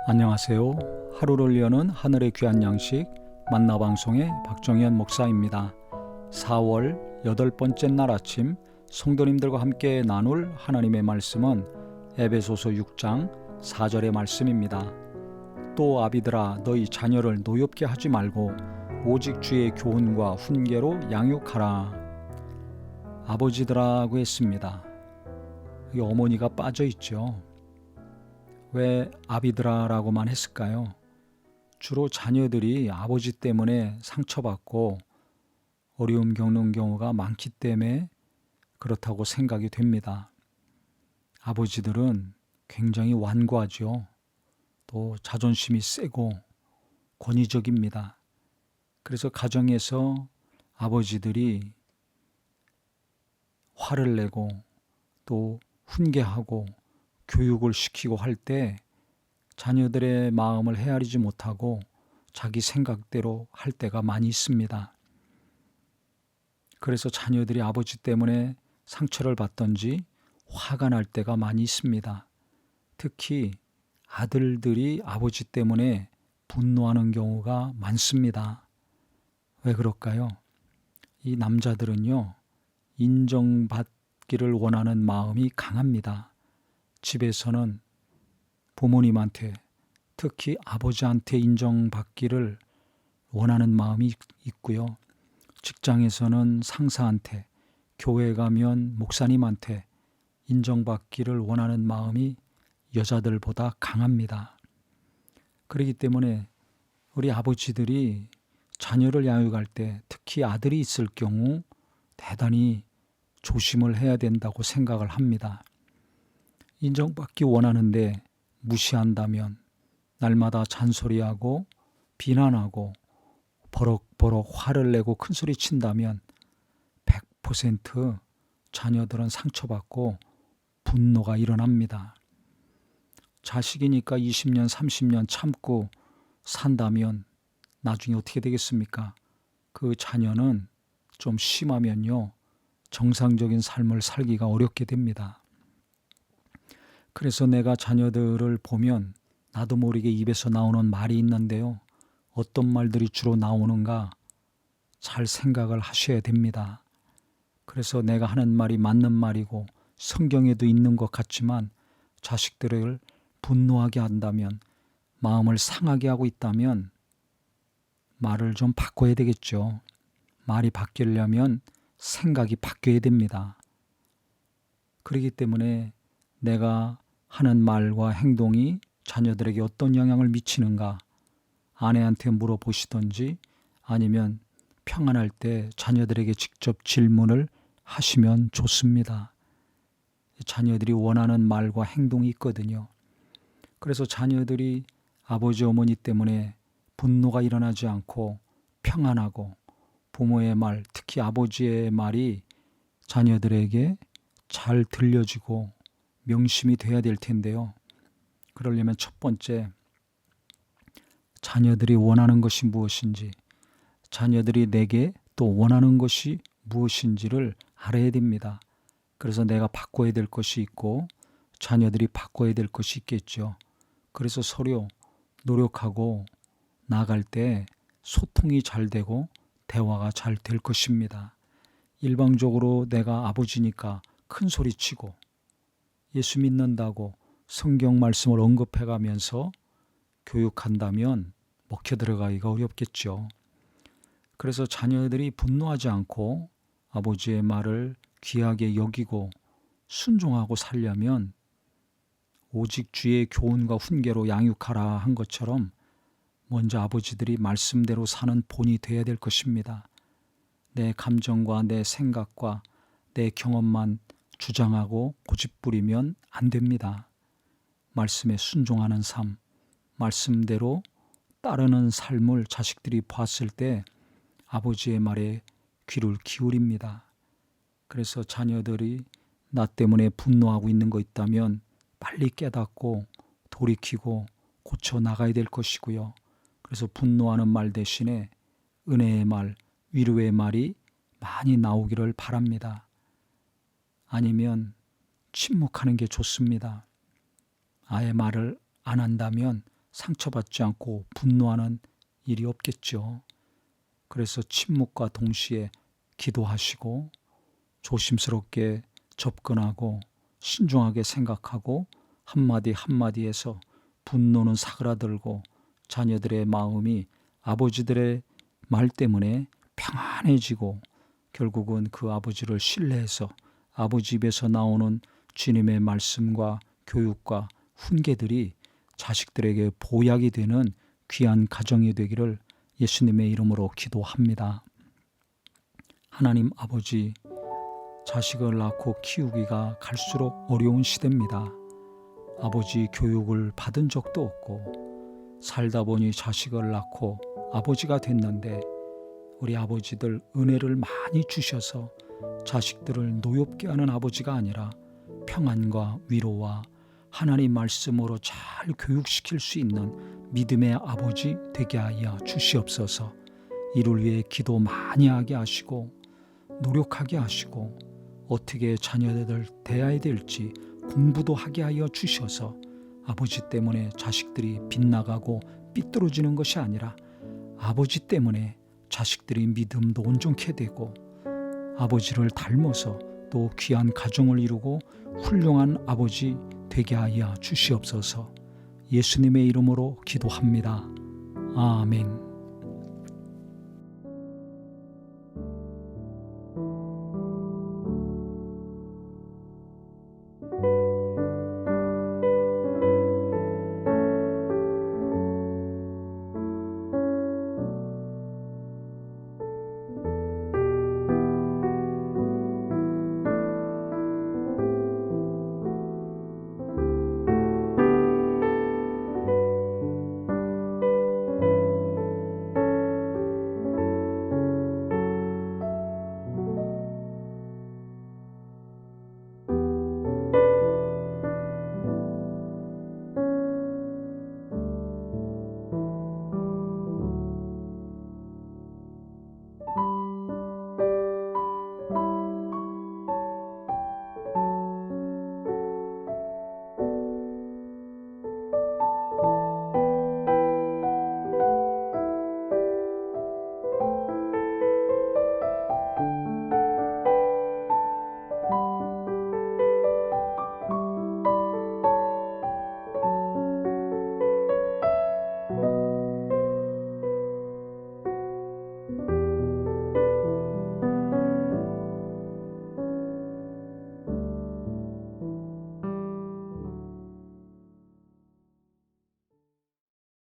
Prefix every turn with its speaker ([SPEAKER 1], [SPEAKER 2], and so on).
[SPEAKER 1] 안녕하세요. 하루를 여는 하늘의 귀한 양식 만나방송의 박정현 목사입니다. 4월 8번째 날 아침 성도님들과 함께 나눌 하나님의 말씀은 에베소서 6장 4절의 말씀입니다. 또 아비들아 너희 자녀를 노엽게 하지 말고 오직 주의 교훈과 훈계로 양육하라. 아버지들아고 했습니다. 여기 어머니가 빠져 있죠. 왜 아비드라라고만 했을까요? 주로 자녀들이 아버지 때문에 상처받고 어려움 겪는 경우가 많기 때문에 그렇다고 생각이 됩니다. 아버지들은 굉장히 완고하죠. 또 자존심이 세고 권위적입니다. 그래서 가정에서 아버지들이 화를 내고 또 훈계하고 교육을 시키고 할 때 자녀들의 마음을 헤아리지 못하고 자기 생각대로 할 때가 많이 있습니다. 그래서 자녀들이 아버지 때문에 상처를 받던지 화가 날 때가 많이 있습니다. 특히 아들들이 아버지 때문에 분노하는 경우가 많습니다. 왜 그럴까요? 이 남자들은요, 인정받기를 원하는 마음이 강합니다. 집에서는 부모님한테, 특히 아버지한테 인정받기를 원하는 마음이 있고요. 직장에서는 상사한테, 교회 가면 목사님한테 인정받기를 원하는 마음이 여자들보다 강합니다. 그렇기 때문에 우리 아버지들이 자녀를 양육할 때, 특히 아들이 있을 경우 대단히 조심을 해야 된다고 생각을 합니다. 인정받기 원하는데 무시한다면, 날마다 잔소리하고 비난하고 버럭버럭 화를 내고 큰소리 친다면 100% 자녀들은 상처받고 분노가 일어납니다. 자식이니까 20년, 30년 참고 산다면 나중에 어떻게 되겠습니까? 그 자녀는 좀 심하면요, 정상적인 삶을 살기가 어렵게 됩니다. 그래서 내가 자녀들을 보면 나도 모르게 입에서 나오는 말이 있는데요. 어떤 말들이 주로 나오는가 잘 생각을 하셔야 됩니다. 그래서 내가 하는 말이 맞는 말이고 성경에도 있는 것 같지만 자식들을 분노하게 한다면, 마음을 상하게 하고 있다면 말을 좀 바꿔야 되겠죠. 말이 바뀌려면 생각이 바뀌어야 됩니다. 그렇기 때문에 내가 하는 말과 행동이 자녀들에게 어떤 영향을 미치는가 아내한테 물어보시던지 아니면 평안할 때 자녀들에게 직접 질문을 하시면 좋습니다. 자녀들이 원하는 말과 행동이 있거든요. 그래서 자녀들이 아버지 어머니 때문에 분노가 일어나지 않고 평안하고 부모의 말, 특히 아버지의 말이 자녀들에게 잘 들려지고 명심이 돼야 될 텐데요. 그러려면 첫 번째, 자녀들이 원하는 것이 무엇인지, 자녀들이 내게 또 원하는 것이 무엇인지를 알아야 됩니다. 그래서 내가 바꿔야 될 것이 있고 자녀들이 바꿔야 될 것이 있겠죠. 그래서 서로 노력하고 나아갈 때 소통이 잘 되고 대화가 잘 될 것입니다. 일방적으로 내가 아버지니까 큰 소리 치고 예수 믿는다고 성경 말씀을 언급해가면서 교육한다면 먹혀 들어가기가 어렵겠죠. 그래서 자녀들이 분노하지 않고 아버지의 말을 귀하게 여기고 순종하고 살려면 오직 주의 교훈과 훈계로 양육하라 한 것처럼 먼저 아버지들이 말씀대로 사는 본이 되어야 될 것입니다. 내 감정과 내 생각과 내 경험만 주장하고 고집부리면 안 됩니다. 말씀에 순종하는 삶, 말씀대로 따르는 삶을 자식들이 봤을 때 아버지의 말에 귀를 기울입니다. 그래서 자녀들이 나 때문에 분노하고 있는 거 있다면 빨리 깨닫고 돌이키고 고쳐 나가야 될 것이고요. 그래서 분노하는 말 대신에 은혜의 말, 위로의 말이 많이 나오기를 바랍니다. 아니면 침묵하는 게 좋습니다. 아예 말을 안 한다면 상처받지 않고 분노하는 일이 없겠죠. 그래서 침묵과 동시에 기도하시고 조심스럽게 접근하고 신중하게 생각하고 한마디 한마디에서 분노는 사그라들고 자녀들의 마음이 아버지들의 말 때문에 평안해지고 결국은 그 아버지를 신뢰해서 아버지 입에서 나오는 주님의 말씀과 교육과 훈계들이 자식들에게 보약이 되는 귀한 가정이 되기를 예수님의 이름으로 기도합니다. 하나님 아버지, 자식을 낳고 키우기가 갈수록 어려운 시대입니다. 아버지 교육을 받은 적도 없고 살다 보니 자식을 낳고 아버지가 됐는데 우리 아버지들 은혜를 많이 주셔서 자식들을 노엽게 하는 아버지가 아니라 평안과 위로와 하나님 말씀으로 잘 교육시킬 수 있는 믿음의 아버지 되게 하여 주시옵소서. 이를 위해 기도 많이 하게 하시고 노력하게 하시고 어떻게 자녀들 대해야 될지 공부도 하게 하여 주셔서 아버지 때문에 자식들이 빗나가고 삐뚤어지는 것이 아니라 아버지 때문에 자식들이 믿음도 온전케 되고 아버지를 닮아서 또 귀한 가정을 이루고 훌륭한 아버지 되게 하여 주시옵소서. 예수님의 이름으로 기도합니다. 아멘.